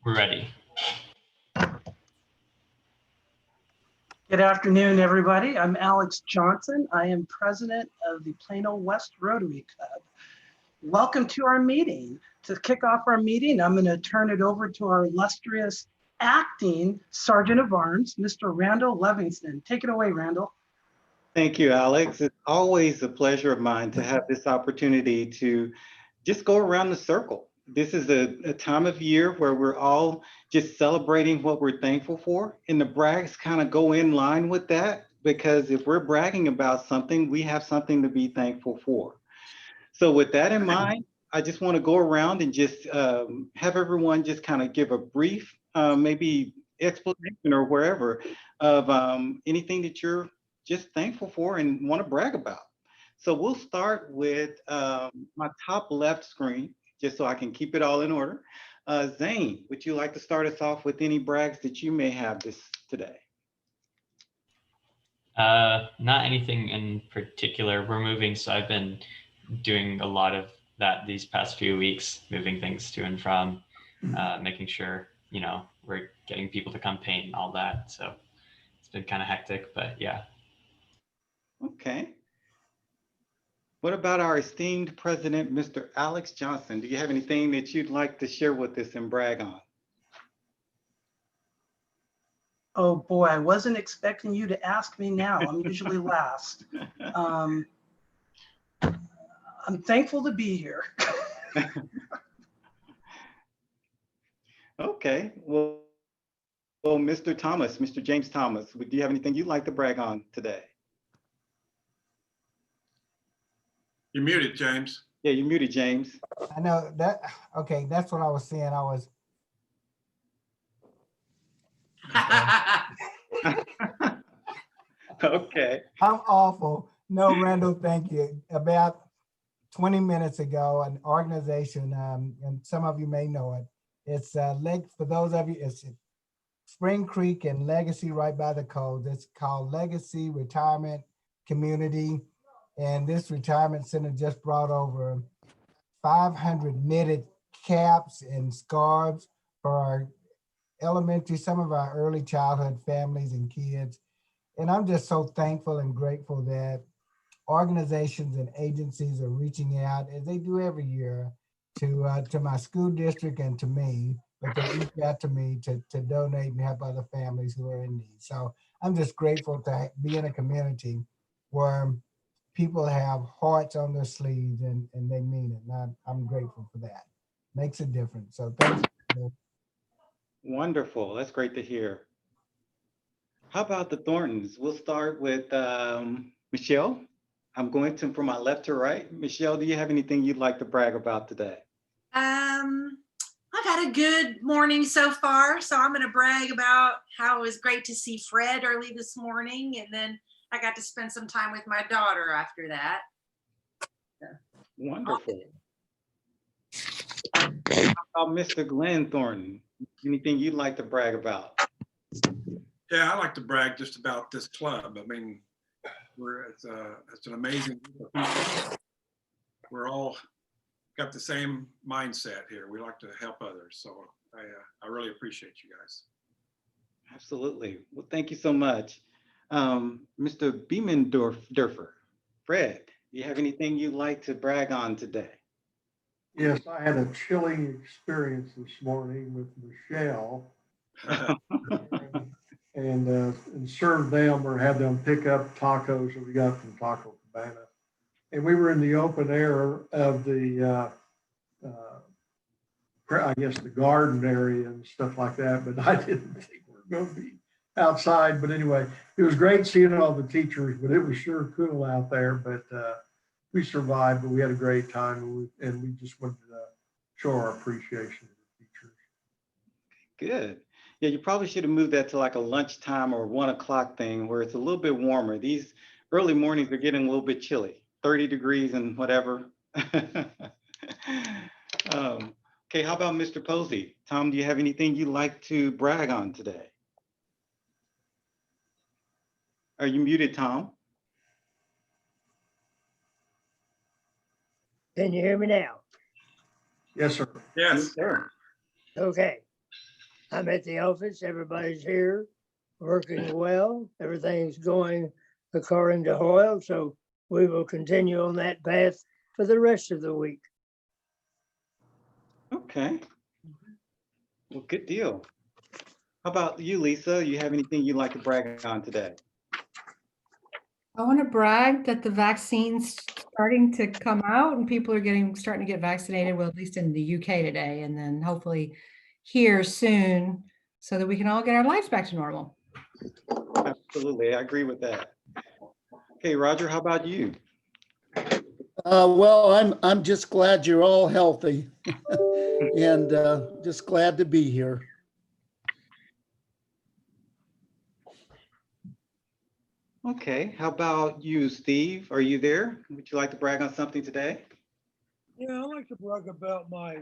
We're ready. Good afternoon, everybody. I'm Alex Johnson. I am president of the Plano West Rotary Club. Welcome to our meeting. To kick off our meeting, I'm going to turn it over to our illustrious acting Sergeant of Arms, Mr. Randal Levingston. Take it away, Randal. Thank you, Alex. It's always a pleasure of mine to have this opportunity to just go around the circle. This is a time of year where we're all just celebrating what we're thankful for, and the brags kind of go in line with that, because if we're bragging about something, we have something to be thankful for. So with that in mind, I just want to go around and just have everyone just kind of give a brief, maybe explanation or wherever of anything that you're just thankful for and want to brag about. So we'll start with my top left screen, just so I can keep it all in order. Zane, would you like to start us off with any brags that you may have today? Not anything in particular. We're moving, so I've been doing a lot of that these past few weeks, moving things to and from, making sure, we're getting people to come paint and all that. So it's been kind of hectic, but yeah. Okay. What about our esteemed president, Mr. Alex Johnson? Do you have anything that you'd like to share with us and brag on? Oh boy, I wasn't expecting you to ask me now. I'm usually last. I'm thankful to be here. Okay. Well, Mr. James Thomas, do you have anything you'd like to brag on today? You're muted, James. Yeah, you're muted, James. I know that. Okay, that's what I was saying. I was. Okay. I'm awful. No, Randall, thank you. About 20 minutes ago, an organization, and some of you may know it. It's for those of you, it's Spring Creek and Legacy, right by the coast. It's called Legacy Retirement Community. And this retirement center just brought over 500 knitted caps and scarves for our elementary, some of our early childhood families and kids. And I'm just so thankful and grateful that organizations and agencies are reaching out, as they do every year, to my school district and to me, but they reach out to me to donate and help other families who are in need. So I'm just grateful to be in a community where people have hearts on their sleeves and they mean it. And I'm grateful for that. Makes a difference. So thanks. Wonderful. That's great to hear. How about the Thorntons? We'll start with Michelle. I'm going from my left to right. Michelle, do you have anything you'd like to brag about today? I've had a good morning so far, so I'm going to brag about how it was great to see Fred early this morning, and then I got to spend some time with my daughter after that. Wonderful. How about Mr. Glen Thornton? Anything you'd like to brag about? Yeah, I like to brag just about this club. I mean, it's an amazing group of people. We're all got the same mindset here. We like to help others. So I really appreciate you guys. Absolutely. Well, thank you so much. Mr. Beemendorfer, Fred, do you have anything you'd like to brag on today? Yes, I had a chilling experience this morning with Michelle and served them or had them pick up tacos that we got from Taco Cabana. And we were in the open air of the, I guess the garden area and stuff like that, but I didn't think we were going to be outside. But anyway, it was great seeing all the teachers, but it was sure cool out there. But we survived, but we had a great time, and we just wanted to show our appreciation to the teachers. Good. Yeah, you probably should have moved that to like a lunchtime or 1 o'clock thing where it's a little bit warmer. These early mornings are getting a little bit chilly, 30 degrees and whatever. Okay, how about Mr. Posey? Tom, do you have anything you'd like to brag on today? Are you muted, Tom? Can you hear me now? Yes, sir. Yes. Sir. Okay. I'm at the office. Everybody's here, working well. Everything's going according to Hoyle. So we will continue on that path for the rest of the week. Okay. Well, good deal. How about you, Lisa? You have anything you'd like to brag on today? I want to brag that the vaccine's starting to come out and people are starting to get vaccinated, well, at least in the UK today, and then hopefully here soon so that we can all get our lives back to normal. Absolutely, I agree with that. Okay, Roger, how about you? Well, I'm just glad you're all healthy and just glad to be here. Okay, how about you, Steve? Are you there? Would you like to brag on something today? Yeah, I like to brag about my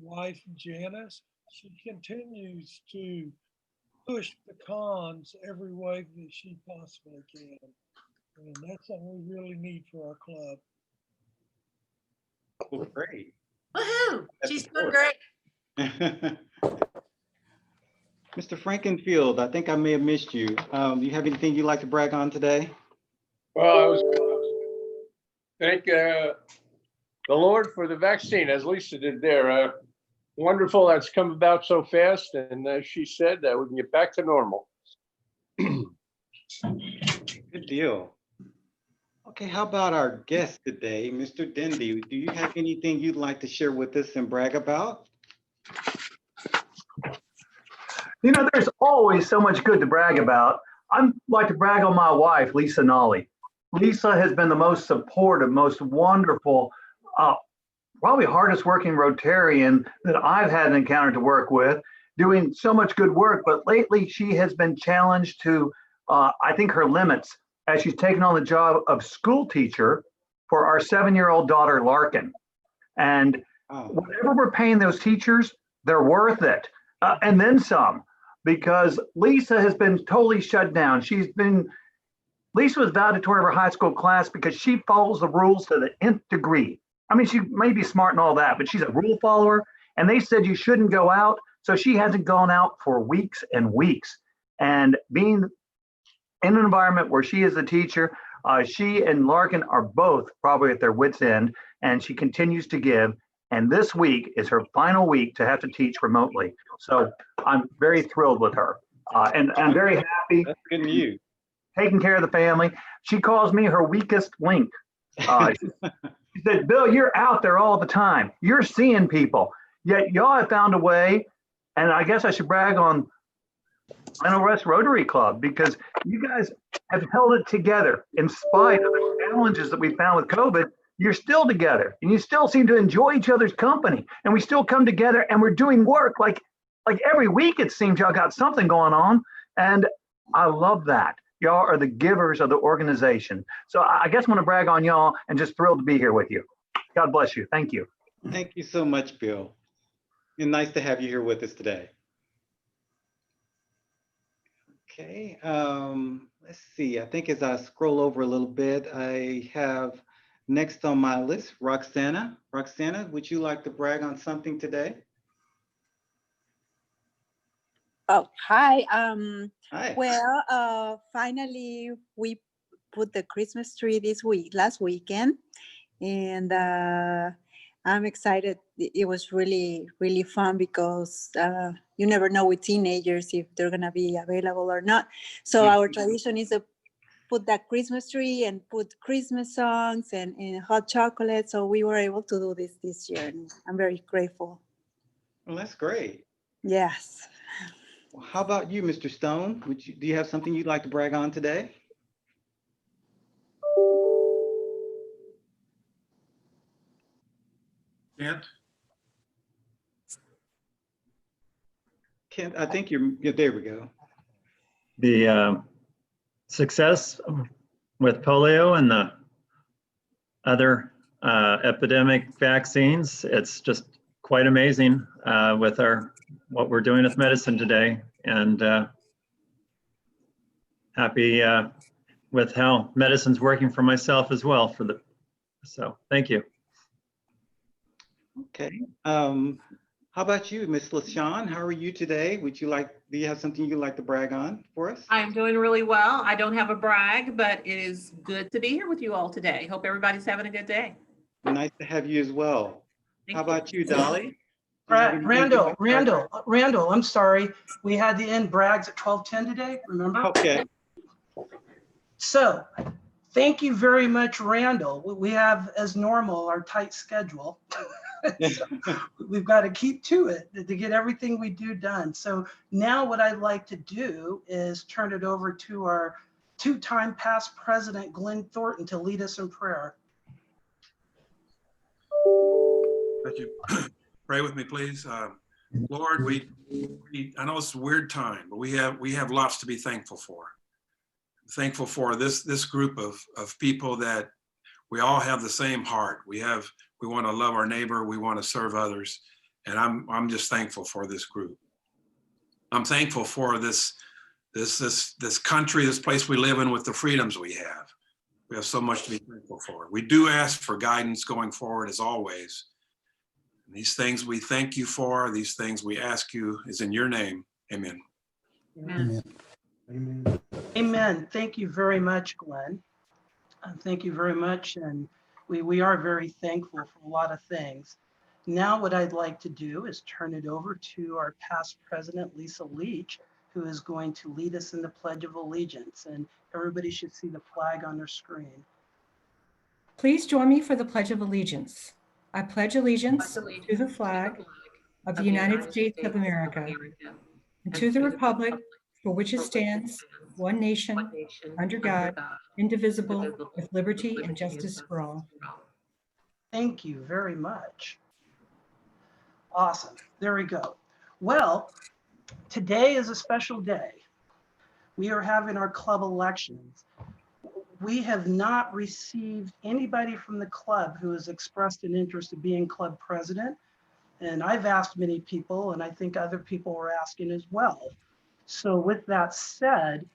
wife, Janice. She continues to push the cons every way that she possibly can. And that's something we really need for our club. Well, great. Woohoo! She's doing great. Mr. Frankenfield, I think I may have missed you. Do you have anything you'd like to brag on today? Well, I was thank the Lord for the vaccine, as Lisa did there. Wonderful that's come about so fast, and as she said, that we can get back to normal. Good deal. Okay, how about our guest today, Mr. Dendy? Do you have anything you'd like to share with us and brag about? You know, there's always so much good to brag about. I'd like to brag on my wife, Lisa Nolly. Lisa has been the most supportive, most wonderful, probably hardest working Rotarian that I've had an encounter to work with, doing so much good work. But lately she has been challenged to, I think, her limits as she's taken on the job of school teacher for our 7-year-old daughter, Larkin. And whatever we're paying those teachers, they're worth it. And then some, because Lisa has been totally shut down. Lisa was valedictorian of her high school class because she follows the rules to the nth degree. I mean, she may be smart and all that, but she's a rule follower. And they said you shouldn't go out. So she hasn't gone out for weeks and weeks. And being in an environment where she is a teacher, she and Larkin are both probably at their wits' end, and she continues to give. And this week is her final week to have to teach remotely. So I'm very thrilled with her. And I'm very happy. That's good news. Taking care of the family. She calls me her weakest link. She said, Bill, you're out there all the time. You're seeing people. Yet y'all have found a way, and I guess I should brag on Plano West Rotary Club, because you guys have held it together in spite of the challenges that we found with COVID. You're still together and you still seem to enjoy each other's company, and we still come together and we're doing work like every week. It seems y'all got something going on, and I love that. Y'all are the givers of the organization. So I guess I'm going to brag on y'all and just thrilled to be here with you. God bless you. Thank you. Thank you so much, Bill. And nice to have you here with us today. Okay, let's see. I think as I scroll over a little bit, I have next on my list, Roxana. Roxana, would you like to brag on something today? Oh, hi. Hi. Well, finally, we put the Christmas tree last weekend, and I'm excited. It was really, really fun because you never know with teenagers if they're gonna be available or not. So our tradition is to put that Christmas tree and put Christmas songs and hot chocolate. So we were able to do this year, and I'm very grateful. Well, that's great. Yes. Well, how about you, Mr. Stone? Do you have something you'd like to brag on today? Kent, I think you're there we go. The success with polio and the other epidemic vaccines, it's just quite amazing with what we're doing with medicine today, and happy with how medicine's working for myself as well. So thank you. Okay. How How about you, Miss LaShawn? How are you today? Do you have something you'd like to brag on for us? I'm doing really well. I don't have a brag, but it is good to be here with you all today. Hope everybody's having a good day. Nice to have you as well. Thank How you. about you, Dolly? Do you have anything you'd Randall, like to brag on? Randall, I'm sorry. We had the end brags at 12:10 today, remember? Okay. So thank you very much, Randall. We have, as normal, our tight schedule. So we've got to keep to it to get everything we do done. So now what I'd like to do is turn it over to our two-time past president, Glen Thornton, to lead us in prayer. Thank you. Pray with me, please. Lord, I know it's a weird time, but we have lots to be thankful for. Thankful for this group of people that we all have the same heart. We want to love our neighbor. We want to serve others. And I'm just thankful for this group. I'm thankful for this country, this place we live in with the freedoms we have. We have so much to be thankful for. We do ask for guidance going forward as always. And these things we thank you for, these things we ask you is in your name. Amen. Amen. Amen. Amen. Thank you very much, Glenn. Thank you very much. And we are very thankful for a lot of things. Now what I'd like to do is turn it over to our past president, Lisa Leach, who is going to lead us in the Pledge of Allegiance. And everybody should see the flag on their screen. Please join me for the Pledge of Allegiance. I pledge allegiance to the flag of the United States of America and to the republic for which it stands, one nation, under God, indivisible, with liberty and justice for all. Thank you very much. Awesome. There we go. Well, today is a special day. We are having our club elections. We have not received anybody from the club who has expressed an interest in being club president. And I've asked many people, and I think other people were asking as well. So with that said,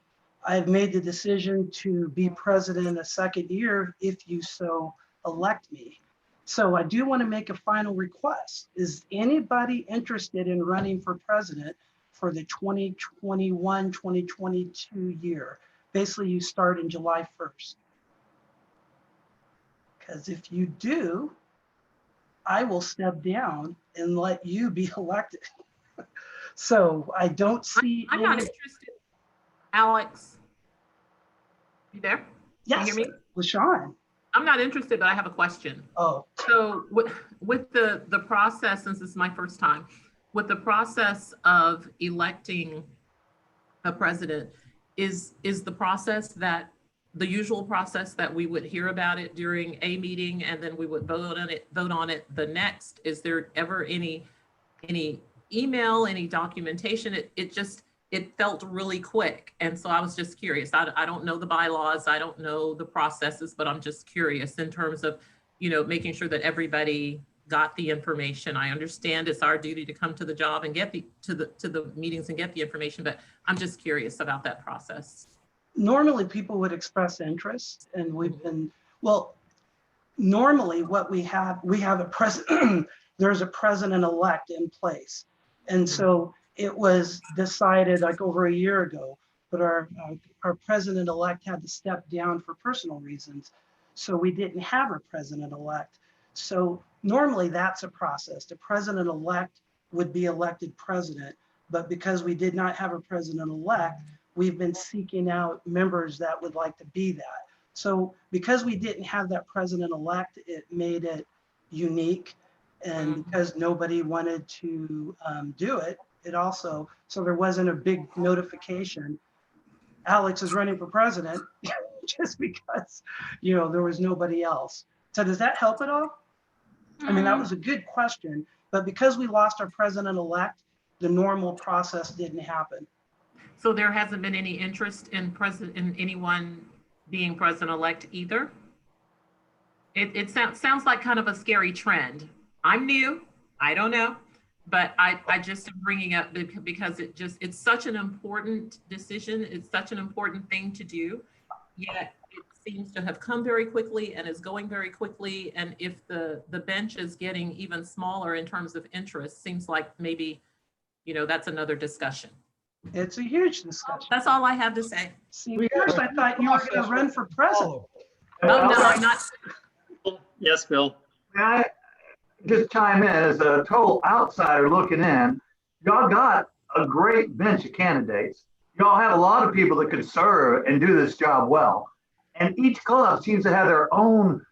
I've made the decision to be president a second year if you so elect me. So I do want to make a final request. Is anybody interested in running for president for the 2021-2022 year? Basically, you start in July 1st. Because if you do, I will step down and let you be elected. So I don't see. I'm not interested. Alex, you there? Yes, Can you hear me? LaShawn. I'm not interested, but I have a question. Oh. So with the process, since this is my first time, with the process of electing a president, is the process that the usual process that we would hear about it during a meeting and then we would vote on it the next? Is there ever any email, any documentation? It felt really quick. And so I was just curious. I don't know the bylaws, I don't know the processes, but I'm just curious in terms of, making sure that everybody got the information. I understand it's our duty to come to the job and get to the meetings and get the information, but I'm just curious about that process. Normally people would express interest, and we've been, well, normally what we have a president, there's a president-elect in place. And so it was decided like over a year ago, but our president-elect had to step down for personal reasons. So we didn't have a president-elect. So normally that's a process. The president-elect would be elected president, but because we did not have a president-elect, we've been seeking out members that would like to be that. So because we didn't have that president-elect, it made it unique. And because nobody wanted to do it, so there wasn't a big notification. Alex is running for president just because, there was nobody else. So does that help at all? I mean, that was a good question, but because we lost our president-elect, the normal process didn't happen. So there hasn't been any interest in anyone being president-elect either? It sounds like kind of a scary trend. I'm new, I don't know, but I just am bringing up because it's such an important decision. It's such an important thing to do, yet seems to have come very quickly and is going very quickly. And if the bench is getting even smaller in terms of interest, seems like maybe, that's another discussion. It's a huge discussion. That's all I have to say. See, first I thought you were going to run for president. Oh, no, I'm not. Yes, Bill. May I just chime in as a total outsider looking in? Y'all got a great bench of candidates. Y'all have a lot of people that could serve and do this job well. And each club seems to have their own,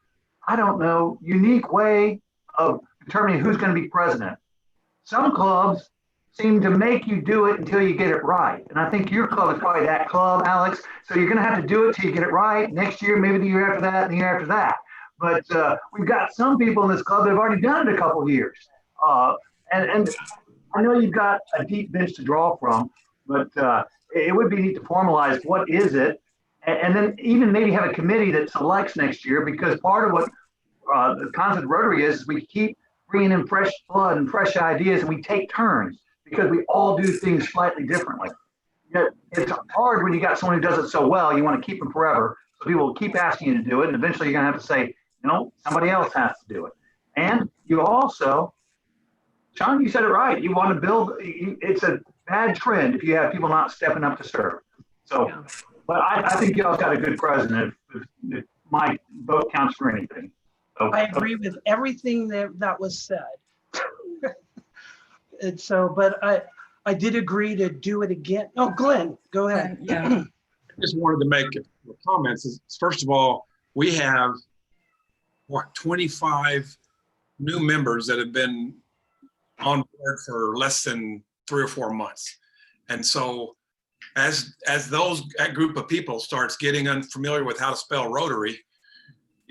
I don't know, unique way of determining who's going to be president. Some clubs seem to make you do it until you get it right. And I think your club is probably that club, Alex. So you're going to have to do it till you get it right. Next year, maybe the year after that, and the year after that. But we've got some people in this club that have already done it a couple of years. And I know you've got a deep bench to draw from, but it would be neat to formalize what is it, and then even maybe have a committee that selects next year, because part of what the concept of Rotary is we keep bringing in fresh blood and fresh ideas, and we take turns because we all do things slightly differently. Yet it's hard when you got someone who does it so well, you want to keep them forever. So people will keep asking you to do it, and eventually you're going to have to say, somebody else has to do it. And you also, Sean, you said it right. You want to build, it's a bad trend if you have people not stepping up to serve. So, yeah. But I think y'all got a good president if my vote counts for anything. So, I agree with everything that was said. And so, but I did agree to do it again. Oh, Glenn, go ahead. Yeah. I just wanted to make comments. First of all, we have, 25 new members that have been on board for less than 3 or 4 months. And so as that group of people starts getting unfamiliar with how to spell Rotary,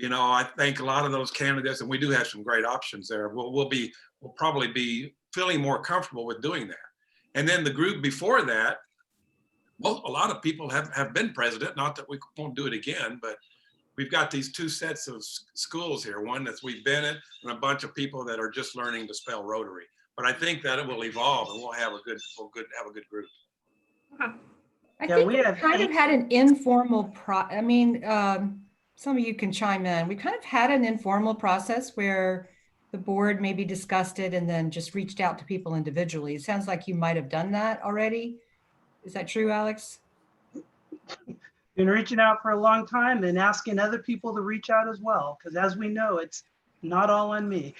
I think a lot of those candidates, and we do have some great options there, we'll probably be feeling more comfortable with doing that. And then the group before that, well, a lot of people have been president, not that we won't do it again, but we've got these 2 sets of schools here, one that's we've been in, and a bunch of people that are just learning to spell Rotary. But I think that it will evolve, and we'll have a good group. I think we kind of had an informal some of you can chime in. We kind of had an informal process where the board maybe discussed it and then just reached out to people individually. It sounds like you might have done that already. Is that true, Alex? Been reaching out for a long time and asking other people to reach out as well, because as we know, it's not all on me.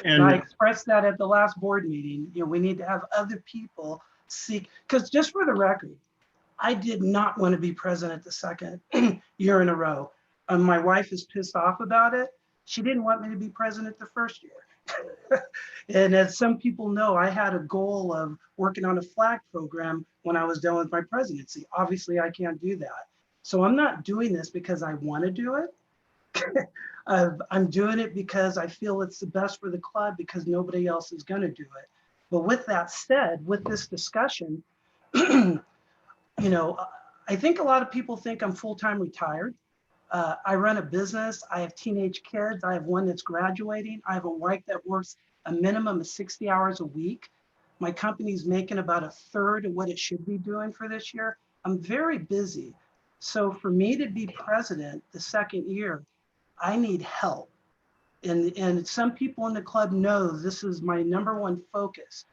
And I expressed that at the last board meeting. We need to have other people seek, because just for the record, I did not want to be president the second year in a row. My wife is pissed off about it. She didn't want me to be president the first year. And as some people know, I had a goal of working on a flag program when I was done with my presidency. Obviously, I can't do that. So I'm not doing this because I want to do it. I'm doing it because I feel it's the best for the club, because nobody else is going to do it. But with that said, with this discussion, I think a lot of people think I'm full-time retired. I run a business. I have teenage kids. I have one that's graduating. I have a wife that works a minimum of 60 hours a week. My company's making about 1/3 of what it should be doing for this year. I'm very busy. So for me to be president the second year, I need help. And some people in the club know this is my #1 focus.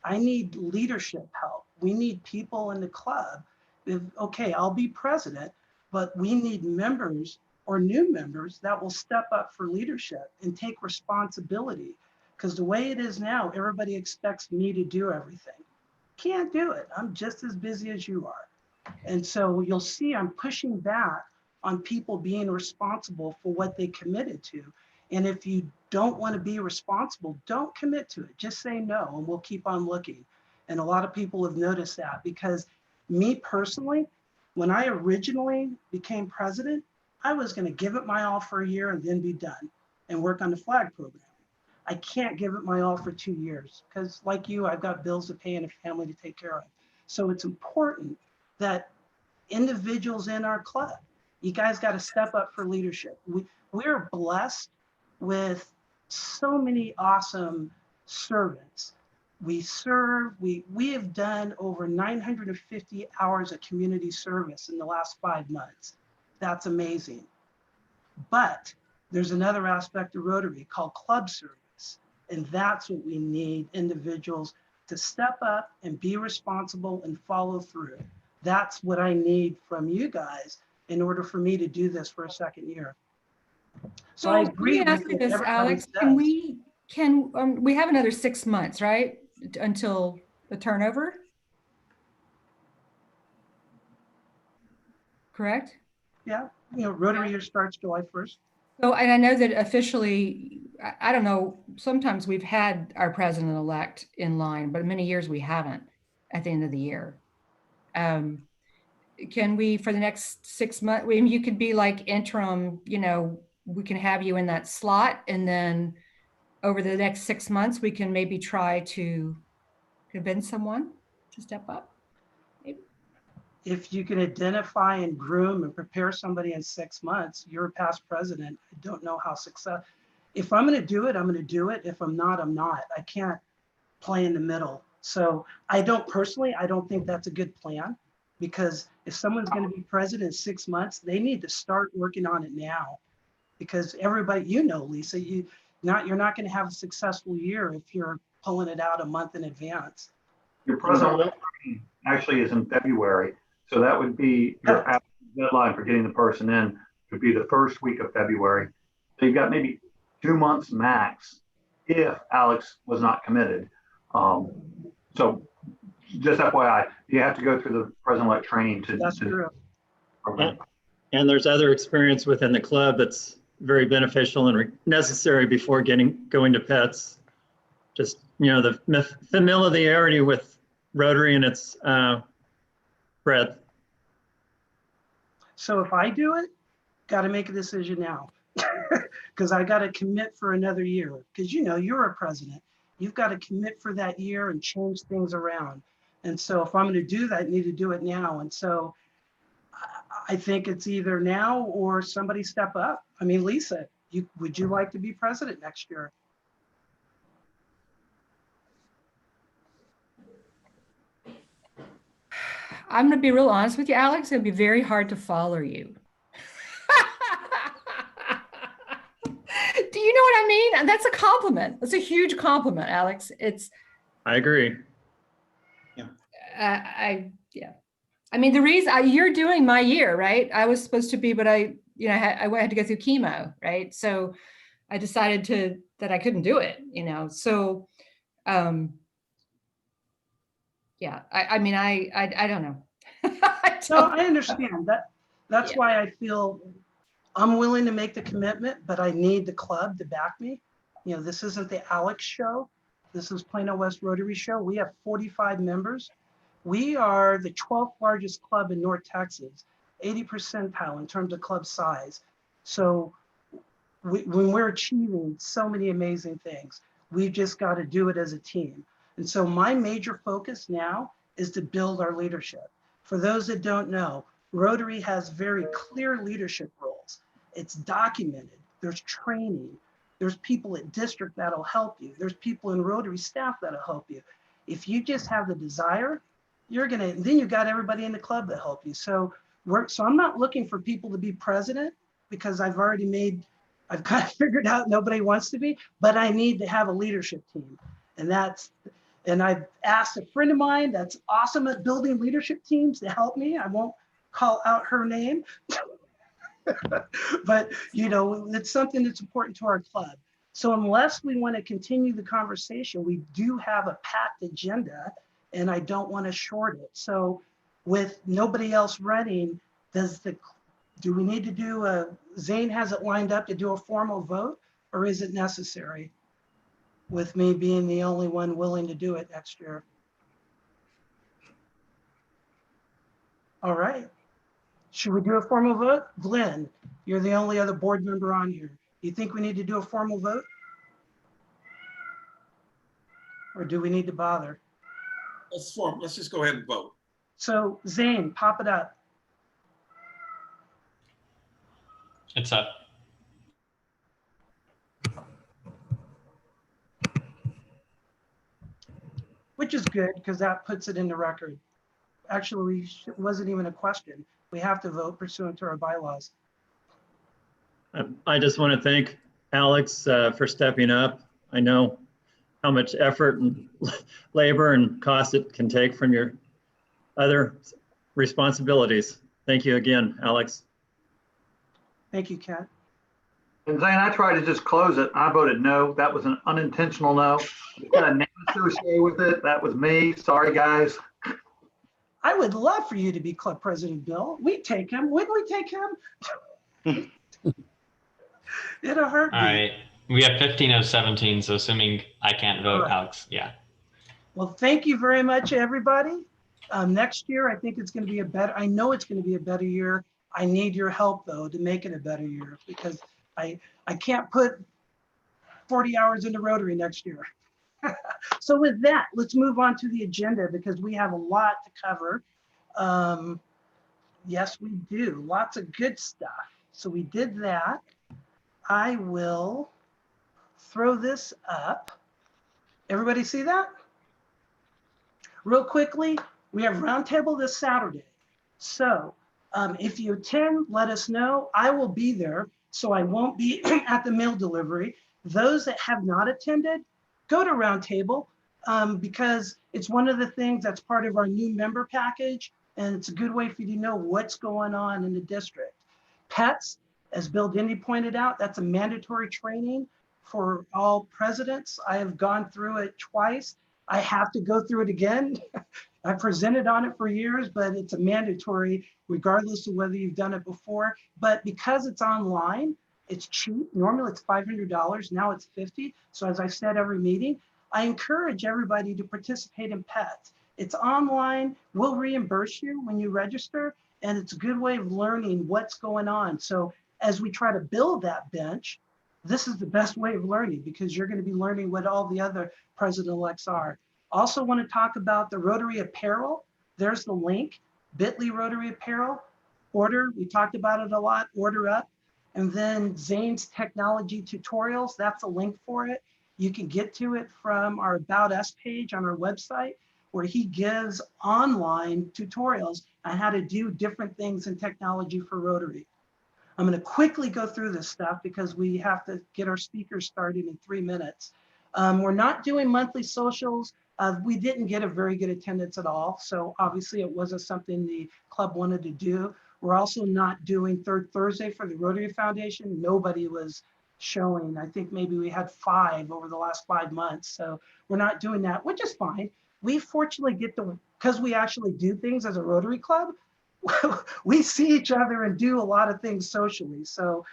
I need leadership help. We need people in the club. Okay, I'll be president, but we need members or new members that will step up for leadership and take responsibility. Because the way it is now, everybody expects me to do everything. Can't do it. I'm just as busy as you are. And so you'll see I'm pushing back on people being responsible for what they committed to. And if you don't want to be responsible, don't commit to it. Just say no, and we'll keep on looking. And a lot of people have noticed that, because me personally, when I originally became president, I was going to give it my all for a year and then be done and work on the flag program. I can't give it my all for 2 years because, like you, I've got bills to pay and a family to take care of. So it's important that individuals in our club, you guys got to step up for leadership. We're blessed with so many awesome servants. We serve, we have done over 950 hours of community service in the last 5 months. that's amazing. But there's another aspect of Rotary called club service. And that's what we need individuals to step up and be responsible and follow through. That's what I need from you guys in order for me to do this for a second year. So I agree Let me ask with you what this, everybody Alex, says. we have another 6 months, right? Until the turnover? Correct? Yeah, Rotary year starts July 1st. So, and I know that officially, I don't know, sometimes we've had our president-elect in line, but many years we haven't at the end of the year. Can we, for the next 6 months, I mean, you could be like interim, we can have you in that slot, and then over the next 6 months, we can maybe try to convince someone to step up. Maybe. If you can identify and groom and prepare somebody in 6 months, you're a past president. I don't know how success. If I'm going to do it, I'm going to do it. If I'm not, I'm not. I can't play in the middle. So I don't think that's a good plan, because if someone's going to be president in 6 months, they need to start working on it now, because everybody, Lisa, you're not going to have a successful year if you're pulling it out a month in advance. Your president actually is in February. So that would be your deadline for getting the person in, would be the first week of February. So you've got maybe 2 months max if Alex was not committed. So just FYI, you have to go through the president-elect training to. That's true. And there's other experience within the club that's very beneficial and necessary before going to pets. Just, the familiarity with Rotary and its breadth. So if I do it, got to make a decision now, because I got to commit for another year. Because you're a president, you've got to commit for that year and change things around. And so if I'm going to do that, I need to do it now. And so I think it's either now or somebody step up. I mean, Lisa, would you like to be president next year? I'm going to be real honest with you, Alex. It'd be very hard to follow you. Do you know what I mean? And that's a compliment. That's a huge compliment, Alex. I agree. Yeah. Yeah. I mean, the reason you're doing my year, right? I was supposed to be, but I had to go through chemo, right? So I decided that I couldn't do it, So, yeah. I mean, I don't know. I understand that. That's why I feel I'm willing to make the commitment, but I need the club to back me. This isn't the Alex show. This is Plano West Rotary show. We have 45 members. We are the 12th largest club in North Texas, 80 percentile in terms of club size. So when we're achieving so many amazing things, we've just got to do it as a team. And so my major focus now is to build our leadership. For those that don't know, Rotary has very clear leadership roles. It's documented. There's training. There's people at district that'll help you. There's people in Rotary staff that'll help you. If you just have the desire, then you got everybody in the club that help you. So I'm not looking for people to be president, because I've kind of figured out nobody wants to be, but I need to have a leadership team. And I've asked a friend of mine that's awesome at building leadership teams to help me. I won't call out her name, but it's something that's important to our club. So unless we want to continue the conversation, we do have a packed agenda, and I don't want to short it. So with nobody else running, do we need to do Zane has it lined up to do a formal vote, or is it necessary with me being the only one willing to do it next year? All right. Should we do a formal vote? Glenn, you're the only other board member on here. You think we need to do a formal vote? Or do we need to bother? Let's just go ahead and vote. So Zane, pop it up. It's up. Which is good, because that puts it in the record. Actually, it wasn't even a question. We have to vote pursuant to our bylaws. I just want to thank Alex for stepping up. I know how much effort and labor and cost it can take from your other responsibilities. Thank you again, Alex. Thank you, Kat. And Zane, I tried to just close it. I voted no. That was an unintentional no. It's got a name associated with it. That was me. Sorry, guys. I would love for you to be club president, Bill. We'd take him. Wouldn't we take him? In a heartbeat. All right. We have 15 of 17, so assuming I can't vote, Right. Alex, yeah. Well, thank you very much, everybody. Next year, I think it's going to be I know it's going to be a better year. I need your help, though, to make it a better year, because I can't put 40 hours into Rotary next year. So with that, let's move on to the agenda, because we have a lot to cover. Yes, we do. Lots of good stuff. So we did that. I will throw this up. Everybody see that? Real quickly, we have roundtable this Saturday. So if you attend, let us know. I will be there, so I won't be at the meal delivery. Those that have not attended, go to roundtable, because it's one of the things that's part of our new member package, and it's a good way for you to know what's going on in the district. Pets, as Bill Dendy pointed out, that's a mandatory training for all presidents. I have gone through it twice. I have to go through it again. I presented on it for years, but it's a mandatory regardless of whether you've done it before. But because it's online, it's cheap. Normally it's $500, now it's $50. So as I said every meeting, I encourage everybody to participate in pets. It's online, we'll reimburse you when you register, and it's a good way of learning what's going on. So as we try to build that bench, this is the best way of learning, because you're going to be learning what all the other president-elects are. Also want to talk about the Rotary apparel. There's the link, bit.ly Rotary apparel. Order, we talked about it a lot, order up. And then Zane's technology tutorials, that's a link for it. You can get to it from our About Us page on our website, where he gives online tutorials on how to do different things in technology for Rotary. I'm going to quickly go through this stuff because we have to get our speakers started in 3 minutes. We're not doing monthly socials. We didn't get a very good attendance at all. So obviously it wasn't something the club wanted to do. We're also not doing Third Thursday for the Rotary Foundation. Nobody was showing. I think maybe we had 5 over the last 5 months. So we're not doing that, which is fine. We fortunately get because we actually do things as a Rotary club, we see each other and do a lot of things socially. So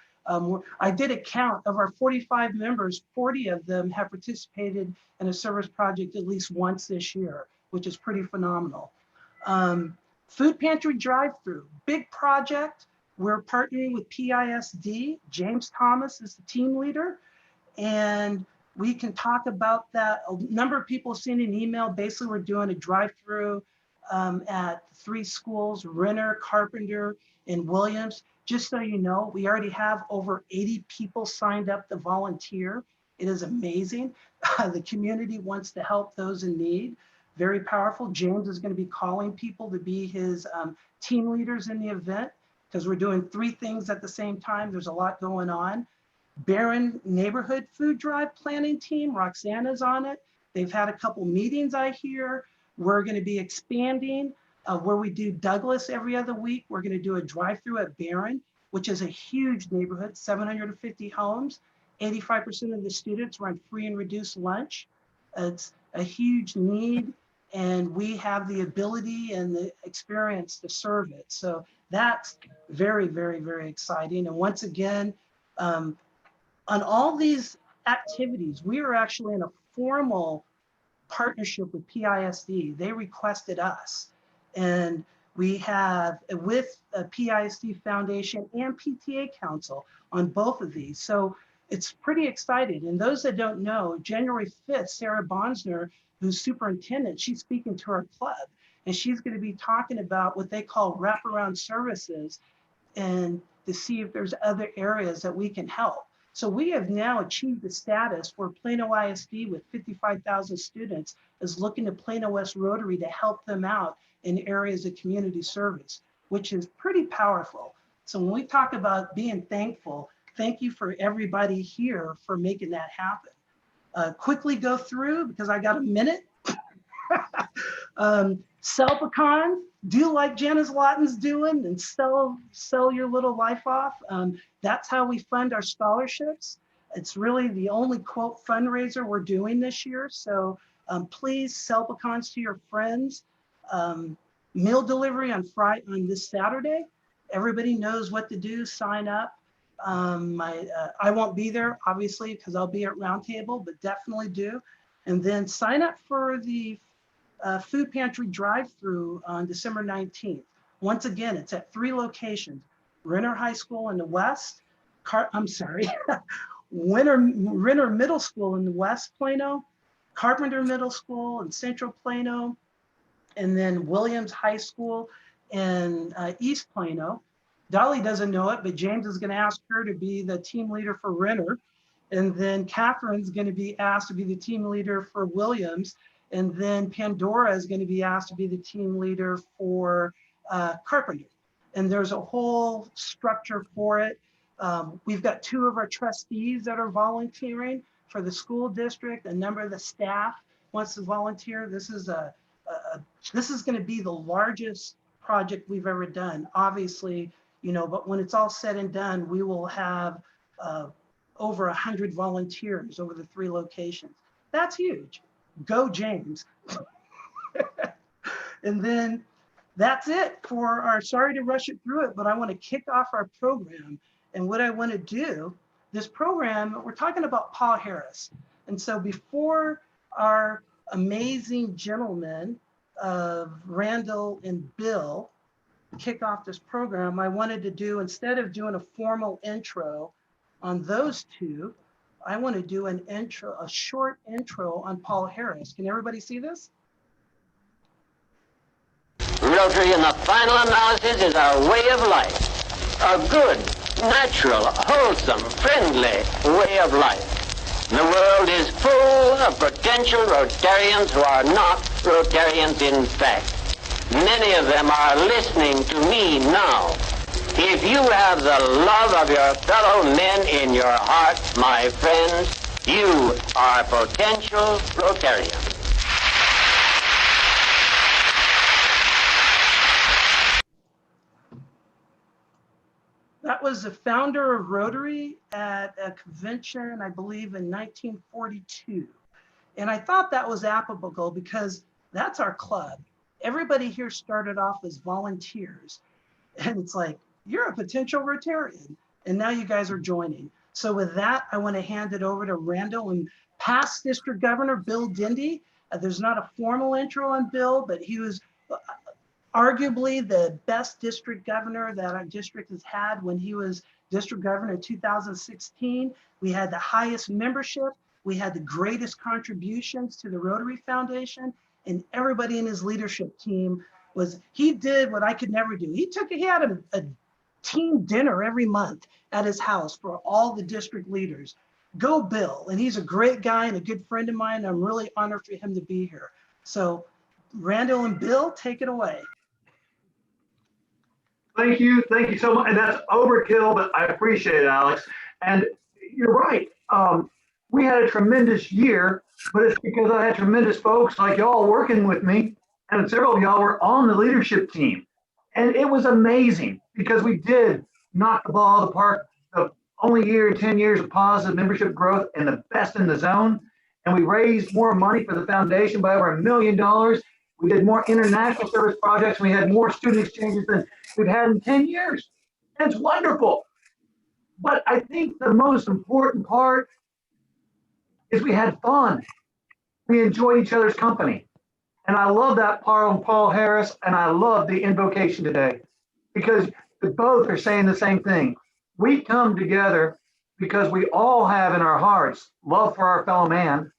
I did a count of our 45 members, 40 of them have participated in a service project at least once this year, which is pretty phenomenal. Food pantry drive-through, big project. We're partnering with PISD. James Thomas is the team leader. And we can talk about that. A number of people have seen an email. Basically, we're doing a drive-through at 3 schools, Renner, Carpenter, and Williams. Just so you know, we already have over 80 people signed up to volunteer. It is amazing. The community wants to help those in need. Very powerful. James is going to be calling people to be his team leaders in the event, because we're doing 3 things at the same time. There's a lot going on. Barron Neighborhood Food Drive Planning Team, Roxana's on it. They've had a couple meetings, I hear. We're going to be expanding where we do Douglas every other week. We're going to do a drive-through at Barron, which is a huge neighborhood, 750 homes. 85% of the students run free and reduced lunch. It's a huge need, and we have the ability and the experience to serve it. So that's very, very, very exciting. And once again, on all these activities, we are actually in a formal partnership with PISD. They requested us, and we have with a PISD Foundation and PTA Council on both of these. So it's pretty exciting. And those that don't know, January 5th, Sarah Bonsner, who's superintendent, she's speaking to our club, and she's going to be talking about what they call wraparound services, and to see if there's other areas that we can help. So we have now achieved the status where Plano ISD with 55,000 students is looking to Plano West Rotary to help them out in areas of community service. which is pretty powerful. So when we talk about being thankful, thank you for everybody here for making that happen. Quickly go through, because I got a minute. Sell pecans, do like Janice Lawton's doing and sell your little life off. That's how we fund our scholarships. It's really the only quote fundraiser we're doing this year. So please sell pecans to your friends. Meal delivery on this Saturday. Everybody knows what to do, sign up. I won't be there, obviously, because I'll be at Roundtable, but definitely do. And then sign up for the food pantry drive-through on December 19th. Once again, it's at 3 locations: Renner High School in the west, Renner Middle School in the west Plano, Carpenter Middle School in Central Plano, and then Williams High School in East Plano. Dolly doesn't know it, but James is going to ask her to be the team leader for Renner. And then Catherine's going to be asked to be the team leader for Williams. And then Pandora is going to be asked to be the team leader for Carpenter. And there's a whole structure for it. We've got 2 of our trustees that are volunteering for the school district. A number of the staff wants to volunteer. This is going to be the largest project we've ever done, obviously, but when it's all said and done, we will have over 100 volunteers over the 3 locations. That's huge. Go James. And then that's it for our, sorry to rush it through it, but I want to kick off our program. And what I want to do, this program, we're talking about Paul Harris. And so before our amazing gentlemen of Randall and Bill kick off this program, I wanted to do, instead of doing a formal intro on those 2, I want to do an intro, a short intro on Paul Harris. Can everybody see this? Rotary, in the final analysis, is our way of life. A good, natural, wholesome, friendly way of life. The world is full of potential Rotarians who are not Rotarians in fact. Many of them are listening to me now. If you have the love of your fellow men in your heart, my friends, you are potential Rotarians. That was the founder of Rotary at a convention, I believe, in 1942. And I thought that was applicable because that's our club. Everybody here started off as volunteers. And it's like, you're a potential Rotarian. And now you guys are joining. So with that, I want to hand it over to Randall and past District Governor Bill Dendy. There's not a formal intro on Bill, but he was arguably the best district governor that our district has had. When he was district governor in 2016, we had the highest membership. We had the greatest contributions to the Rotary Foundation, and everybody in his leadership team he did what I could never do. He had a team dinner every month at his house for all the district leaders. Go Bill, and he's a great guy and a good friend of mine. I'm really honored for him to be here. So Randall and Bill, take it away. Thank you so much. And that's overkill, but I appreciate it, Alex. And you're right. We had a tremendous year, but it's because I had tremendous folks like y'all working with me, and several of y'all were on the leadership team. And it was amazing because we did knock the ball out of the park. The only year in 10 years of positive membership growth and the best in the zone. And we raised more money for the foundation by over $1 million. We did more international service projects. We had more student exchanges than we've had in 10 years. And it's wonderful. But I think the most important part is we had fun. We enjoyed each other's company. And I love that part on Paul Harris, and I love the invocation today because they both are saying the same thing. We come together because we all have in our hearts love for our fellow man.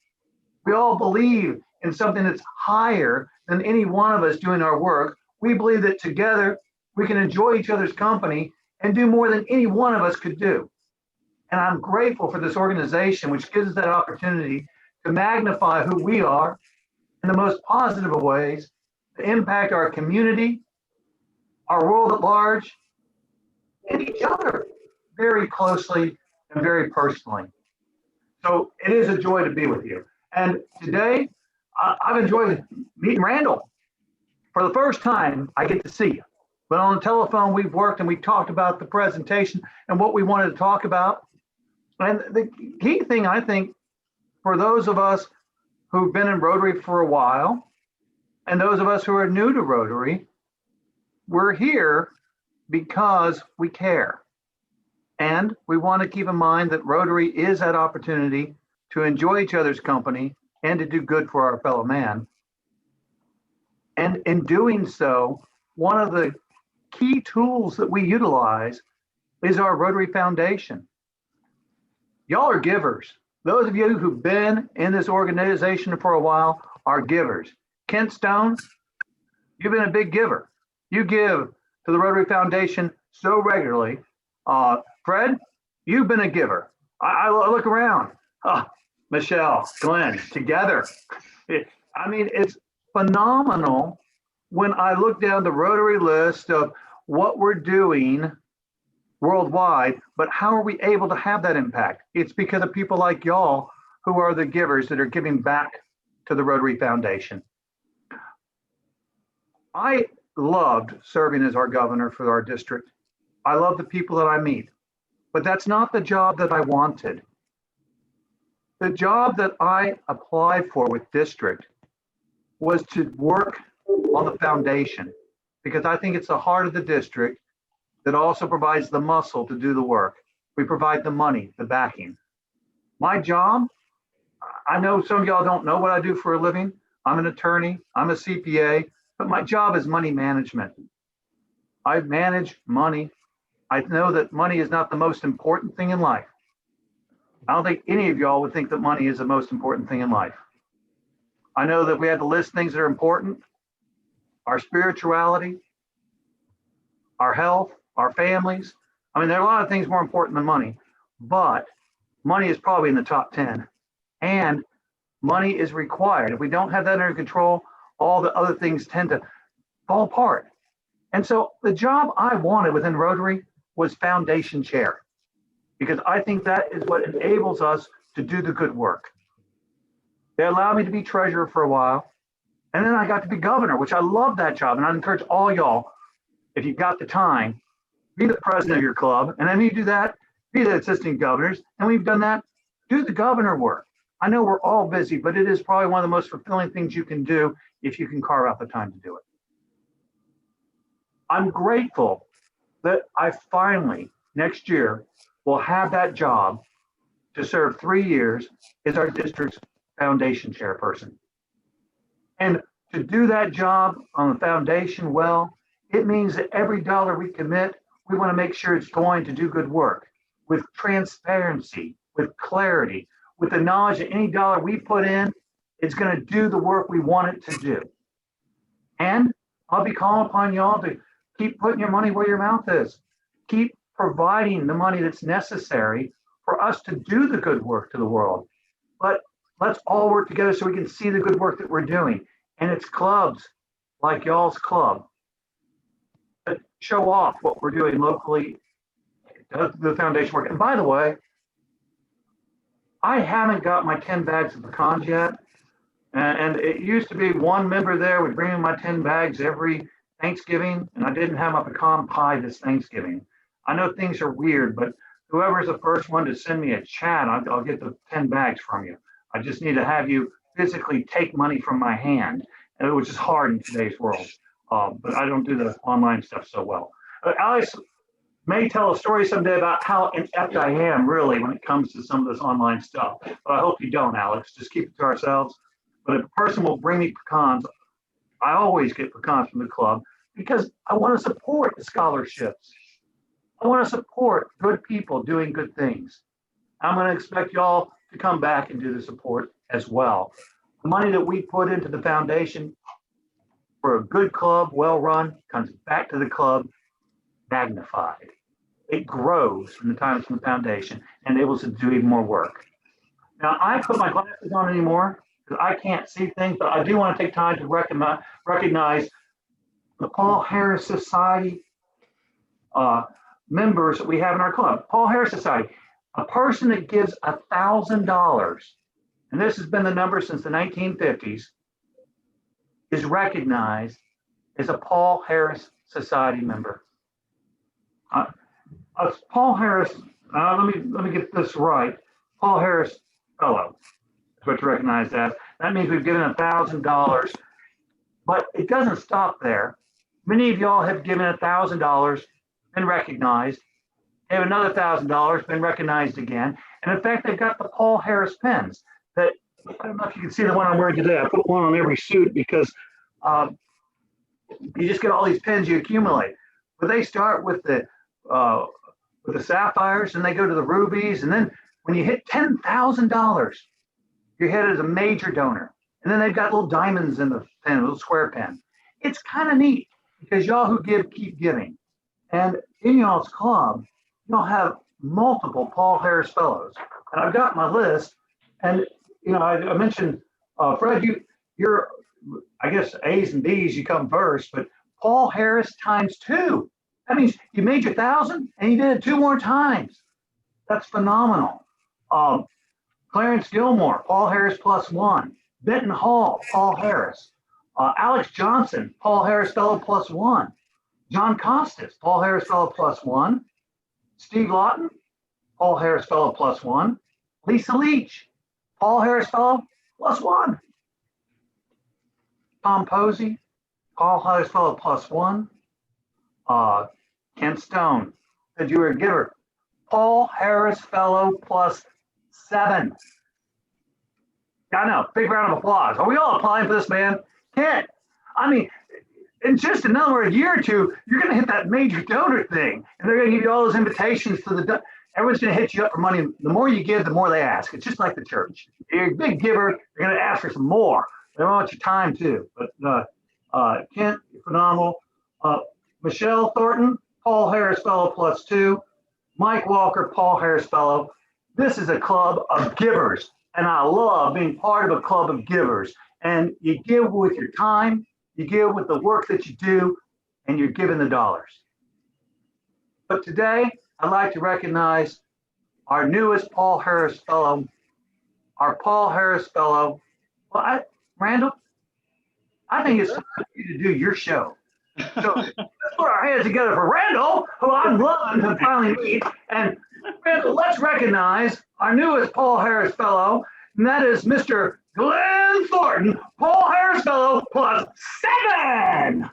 We all believe in something that's higher than any one of us doing our work. We believe that together we can enjoy each other's company and do more than any one of us could do. And I'm grateful for this organization, which gives us that opportunity to magnify who we are in the most positive of ways, to impact our community, our world at large, and each other very closely and very personally. So it is a joy to be with you. And today, I've enjoyed meeting Randall. For the first time, I get to see you. But on the telephone, we've worked and we've talked about the presentation and what we wanted to talk about. And the key thing, I think, for those of us who've been in Rotary for a while, and those of us who are new to Rotary, we're here because we care. And we want to keep in mind that Rotary is that opportunity to enjoy each other's company and to do good for our fellow man. And in doing so, one of the key tools that we utilize is our Rotary Foundation. Y'all are givers. Those of you who've been in this organization for a while are givers. Kent Stone, you've been a big giver. You give to the Rotary Foundation so regularly. Fred, you've been a giver. I look around. Michelle, Glenn, together. I mean, it's phenomenal when I look down the Rotary list of what we're doing worldwide, but how are we able to have that impact? It's because of people like y'all who are the givers that are giving back to the Rotary Foundation. I loved serving as our governor for our district. I love the people that I meet, but that's not the job that I wanted. The job that I applied for with district was to work on the foundation, because I think it's the heart of the district that also provides the muscle to do the work. We provide the money, the backing. My job, I know some of y'all don't know what I do for a living. I'm an attorney, I'm a CPA, but my job is money management. I manage money. I know that money is not the most important thing in life. I don't think any of y'all would think that money is the most important thing in life. I know that we had to list things that are important: our spirituality, our health, our families. I mean, there are a lot of things more important than money, but money is probably in the top 10. And money is required. If we don't have that under control, all the other things tend to fall apart. And so the job I wanted within Rotary was foundation chair, because I think that is what enables us to do the good work. They allowed me to be treasurer for a while, and then I got to be governor, which I love that job. And I encourage all y'all, if you've got the time, be the president of your club. And then you do that, be the assistant governors. And we've done that, do the governor work. I know we're all busy, but it is probably one of the most fulfilling things you can do if you can carve out the time to do it. I'm grateful that I finally, next year, will have that job to serve 3 years as our district's foundation chairperson. And to do that job on the foundation well, it means that every dollar we commit, we want to make sure it's going to do good work with transparency, with clarity, with the knowledge that any dollar we put in is going to do the work we want it to do. And I'll be calling upon y'all to keep putting your money where your mouth is. Keep providing the money that's necessary for us to do the good work to the world. But let's all work together so we can see the good work that we're doing. And it's clubs like y'all's club that show off what we're doing locally, the foundation work. And by the way, I haven't got my 10 bags of pecans yet. And it used to be one member there would bring in my 10 bags every Thanksgiving, and I didn't have my pecan pie this Thanksgiving. I know things are weird, but whoever's the first one to send me a chat, I'll get the 10 bags from you. I just need to have you physically take money from my hand, and which is hard in today's world. But I don't do the online stuff so well. Alex may tell a story someday about how inept I am really when it comes to some of this online stuff. But I hope you don't, Alex. Just keep it to ourselves. But if a person will bring me pecans, I always get pecans from the club because I want to support the scholarships. I want to support good people doing good things. I'm going to expect y'all to come back and do the support as well. The money that we put into the foundation for a good club, well run, comes back to the club magnified. It grows from the time it's in the foundation and able to do even more work. Now, I put my glasses on anymore because I can't see things, but I do want to take time to recognize the Paul Harris Society members that we have in our club. Paul Harris Society, a person that gives $1,000, and this has been the number since the 1950s, is recognized as a Paul Harris Society member. Paul Harris, let me get this right. Paul Harris Fellow is what you recognize as. That means we've given $1,000, but it doesn't stop there. Many of y'all have given $1,000, been recognized. They have another $1,000, been recognized again. And in fact, they've got the Paul Harris pens that, I don't know if you can see the one I'm wearing today. I put one on every suit because you just get all these pens you accumulate. But they start with the sapphires, and they go to the rubies, and then when you hit $10,000, you're hit as a major donor. And then they've got little diamonds in the pen, a little square pen. It's kind of neat because y'all who give keep giving. And in y'all's club, you'll have multiple Paul Harris Fellows. And I've got my list. And you know, I mentioned Fred, you're I guess A's and B's, you come first, but Paul Harris times 2. That means you made your 1,000 and you did it 2 more times. That's phenomenal. Clarence Gilmore, Paul Harris +1. Benton Hall, Paul Harris. Alex Johnson, Paul Harris Fellow +1. John Costas, Paul Harris Fellow +1. Steve Lawton, Paul Harris Fellow +1. Lisa Leach, Paul Harris Fellow +1. Tom Posey, Paul Harris Fellow +1. Kent Stone, said you were a giver. Paul Harris Fellow +7. I know, big round of applause. Are we all applying for this, man? Kent, I mean, in just another year or two, you're going to hit that major donor thing, and they're going to give you all those invitations to the. Everyone's going to hit you up for money. The more you give, the more they ask. It's just like the church. You're a big giver, they're going to ask for some more. They want your time too. But Kent, phenomenal. Michelle Thornton, Paul Harris Fellow +2. Mike Walker, Paul Harris Fellow. This is a club of givers, and I love being part of a club of givers. And you give with your time, you give with the work that you do, and you're giving the dollars. But today, I'd like to recognize our newest Paul Harris Fellow, our Paul Harris Fellow. Well, Randall, I think it's time for you to do your show. So let's put our hands together for Randall, who I'm loving to finally meet. And Randall, let's recognize our newest Paul Harris Fellow, and that is Mr. Glen Thornton, Paul Harris Fellow +7.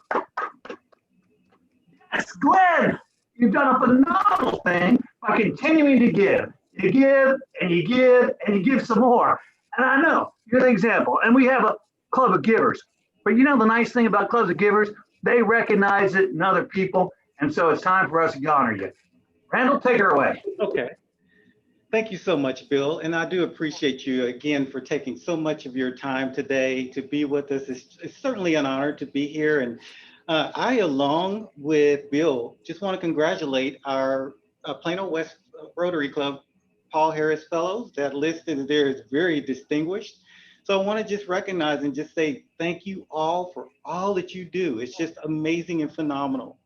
Yes, Glen, you've done a phenomenal thing by continuing to give. You give and you give and you give some more. And I know you're the example. And we have a club of givers. But you know the nice thing about clubs of givers? They recognize it in other people. And so it's time for us to honor you. Randall, take her away. Okay. Thank you so much, Bill. And I do appreciate you again for taking so much of your time today to be with us. It's certainly an honor to be here. And I, along with Bill, just want to congratulate our Plano West Rotary Club Paul Harris Fellows. That listed there is very distinguished. So I want to just recognize and just say thank you all for all that you do. It's just amazing and phenomenal.